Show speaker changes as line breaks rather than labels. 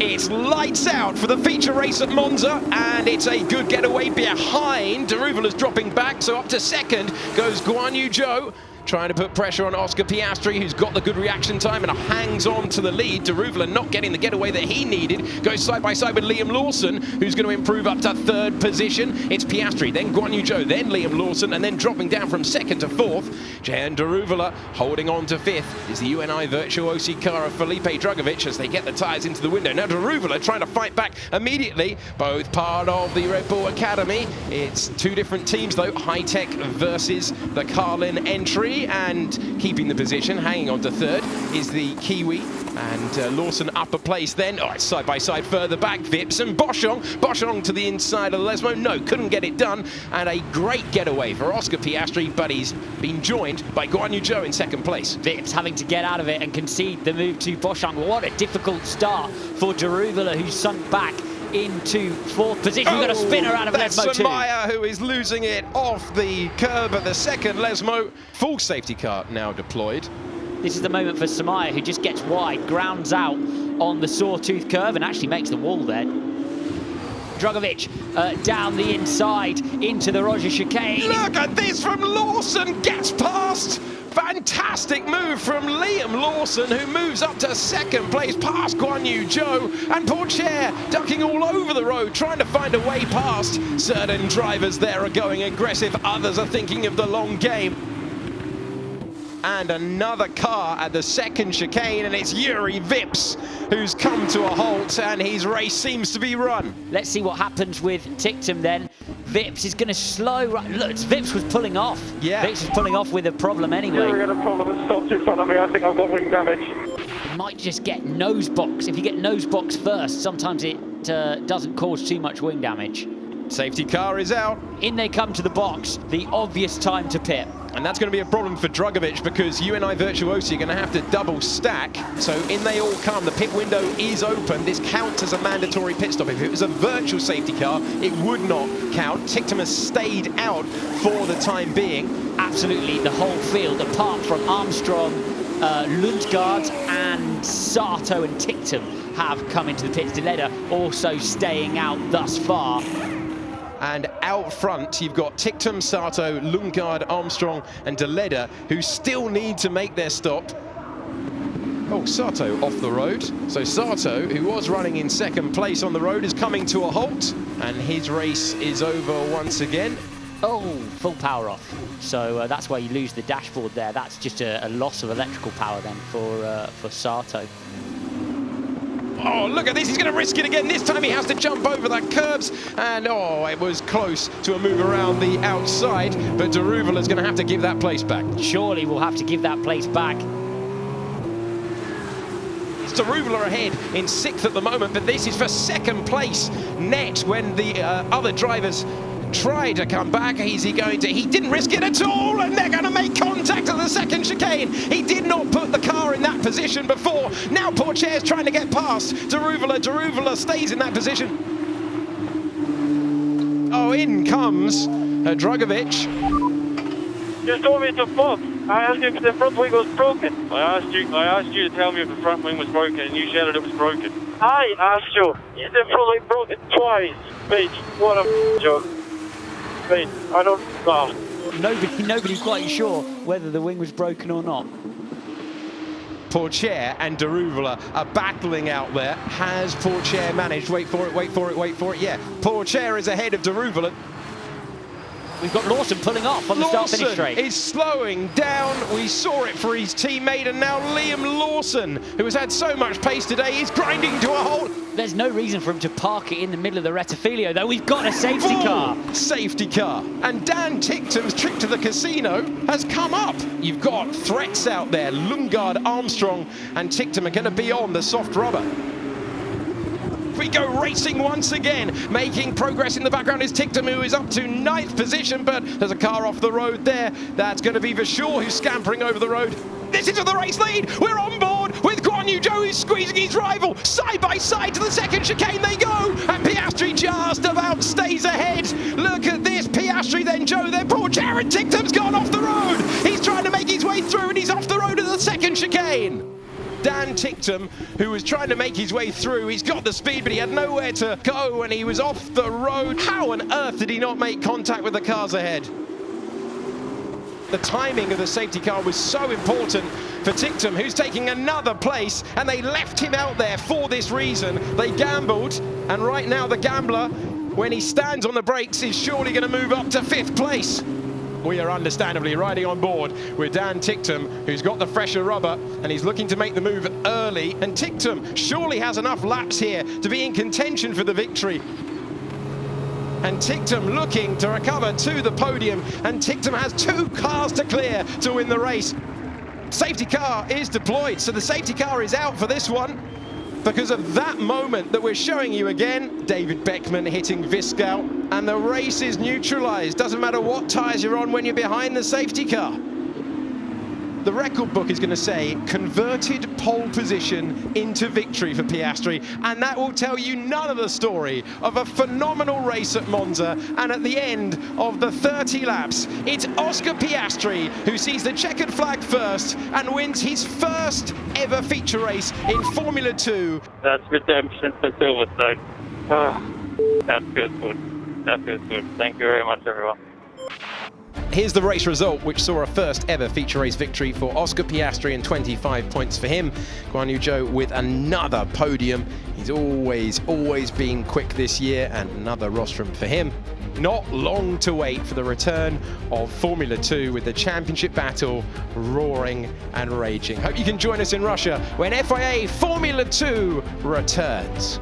It's lights out for the feature race at Monza, and it's a good getaway behind. Daruvala's dropping back, so up to second goes Guan Yu Zhou, trying to put pressure on Oscar Piastri, who's got the good reaction time and hangs on to the lead. Daruvala not getting the getaway that he needed. Goes side by side with Liam Lawson, who's going to improve up to third position. It's Piastri, then Guan Yu Zhou, then Liam Lawson, and then dropping down from second to fourth. Jan Daruvala holding on to fifth is the UNI Virtuosi car of Felipe Drugovich as they get the tyres into the window. Now Daruvala trying to fight back immediately, both part of the Red Bull Academy. It's two different teams though, High Tech versus the Carlin entry. And keeping the position, hanging on to third, is the Kiwi. And Lawson up a place then. Oh, it's side by side further back. Vips and Boschong. Boschong to the inside of Lesmo. No, couldn't get it done. And a great getaway for Oscar Piastri, but he's been joined by Guan Yu Zhou in second place.
Vips having to get out of it and concede the move to Boschong. What a difficult start for Daruvala, who's sunk back into fourth position. We've got a spinner out of Lesmo too.
That's who is losing it off the curb at the second. Lesmo, full safety car now deployed.
This is the moment for Samaya, who just gets wide, grounds out on the sawtooth curve and actually makes the wall there. Drugovich down the inside into the Roger chicane.
Look at this from Lawson, gets past. Fantastic move from Liam Lawson, who moves up to second place past Guan Yu Zhou, and Pourchaire ducking all over the road, trying to find a way past. Certain drivers there are going aggressive, others are thinking of the long game. And another car at the second chicane, and it's Yuri Vips who's come to a halt, and his race seems to be run.
Let's see what happens with Tictum then. Vips is going to slow. Look, Vips was pulling off.
Yeah.
Vips was pulling off with a problem anyway.
Yeah, we got a problem. It stopped in front of me. I think I've got wing damage.
You might just get nose box. If you get nose box first, sometimes it doesn't cause too much wing damage.
Safety car is out.
In they come to the box, the obvious time to pit.
And that's going to be a problem for Drugovich because UNI Virtuosi are going to have to double stack. So in they all come. The pit window is open. This counts as a mandatory pit stop. If it was a virtual safety car, it would not count. Tictum has stayed out for the time being.
Absolutely, the whole field, apart from Armstrong, Lundgaard and Sato and Tictum, have come into the pits. Deleda also staying out thus far.
And out front, you've got Tictum, Sato, Lundgaard, Armstrong, and Deleda, who still need to make their stop. Oh, Sato off the road. So Sato, who was running in second place on the road, is coming to a halt, and his race is over once again.
Oh, full power off. So that's where you lose the dashboard there. That's just a loss of electrical power then for Sato.
Oh, look at this, he's going to risk it again. This time he has to jump over the curbs. And, oh, it was close to a move around the outside. But Daruvala's going to have to give that place back.
Surely we'll have to give that place back.
It's Daruvala ahead in sixth at the moment, but this is for second place net when the other drivers try to come back. Is he going to? He didn't risk it at all, and they're going to make contact at the second chicane. He did not put the car in that position before. Now Pourchaire's trying to get past Daruvala. Daruvala stays in that position. Oh, in comes Drugovich.
You told me to fuck. I asked you if the front wing was broken. I asked you to tell me if the front wing was broken, and you said it was broken. I asked you. You said front wing broken twice. Mate, what a joke. Mate, I don't know.
Nobody's quite sure whether the wing was broken or not.
Pourchaire and Daruvala are battling out there. Has Pourchaire managed? Wait for it, wait for it, wait for it. Yeah, Pourchaire is ahead of Daruvala.
We've got Lawson pulling off on the start-finish straight.
Lawson is slowing down. We saw it for his teammate, and now Liam Lawson, who has had so much pace today, is grinding to a halt.
There's no reason for him to park it in the middle of the Rettifilio, though. We've got a safety car.
Safety car. And Dan Tictum's trip to the casino has come up. You've got threats out there. Lundgaard, Armstrong, and Tictum are going to be on the soft rubber. We go racing once again. Making progress in the background is Tictum, who is up to 9th position, but there's a car off the road there. That's going to be Vachor, who's scampering over the road. This is the race lead. We're on board with Guan Yu Zhou, who's squeezing his rival. Side by side to the second chicane they go. And Piastri just about stays ahead. Look at this. Piastri, then Zhou, then Pourchaire, and Tictum's gone off the road. He's trying to make his way through, and he's off the road at the second chicane. Dan Ticktum, who was trying to make his way through. He's got the speed, but he had nowhere to go, and he was off the road. How on earth did he not make contact with the cars ahead? The timing of the safety car was so important for Ticktum, who's taking another place, and they left him out there for this reason. They gambled, and right now the gambler, when he stands on the brakes, is surely going to move up to 5th place. We are understandably riding on board with Dan Ticktum, who's got the fresher rubber, and he's looking to make the move early. And Ticktum surely has enough laps here to be in contention for the victory. And Ticktum looking to recover to the podium, and Ticktum has 2 cars to clear to win the race. Safety car is deployed, so the safety car is out for this one because of that moment that we're showing you again. David Beckman hitting Viscal, and the race is neutralized. Doesn't matter what tires you're on when you're behind the safety car. The record book is going to say converted pole position into victory for Piastri, and that will tell you none of the story of a phenomenal race at Monza. And at the end of the 30 laps, it's Oscar Piastri who sees the checkered flag first and wins his first ever feature race in Formula 2.
That's redemption for Silverstone. That's good food. That's good food. Thank you very much, everyone.
Here's the race result, which saw a first ever feature race victory for Oscar Piastri and 25 points for him. Guan Yu Zhou with another podium. He's always been quick this year, and another rostrum for him. Not long to wait for the return of Formula 2 with the championship battle roaring and raging. Hope you can join us in Russia when FIA Formula 2 returns.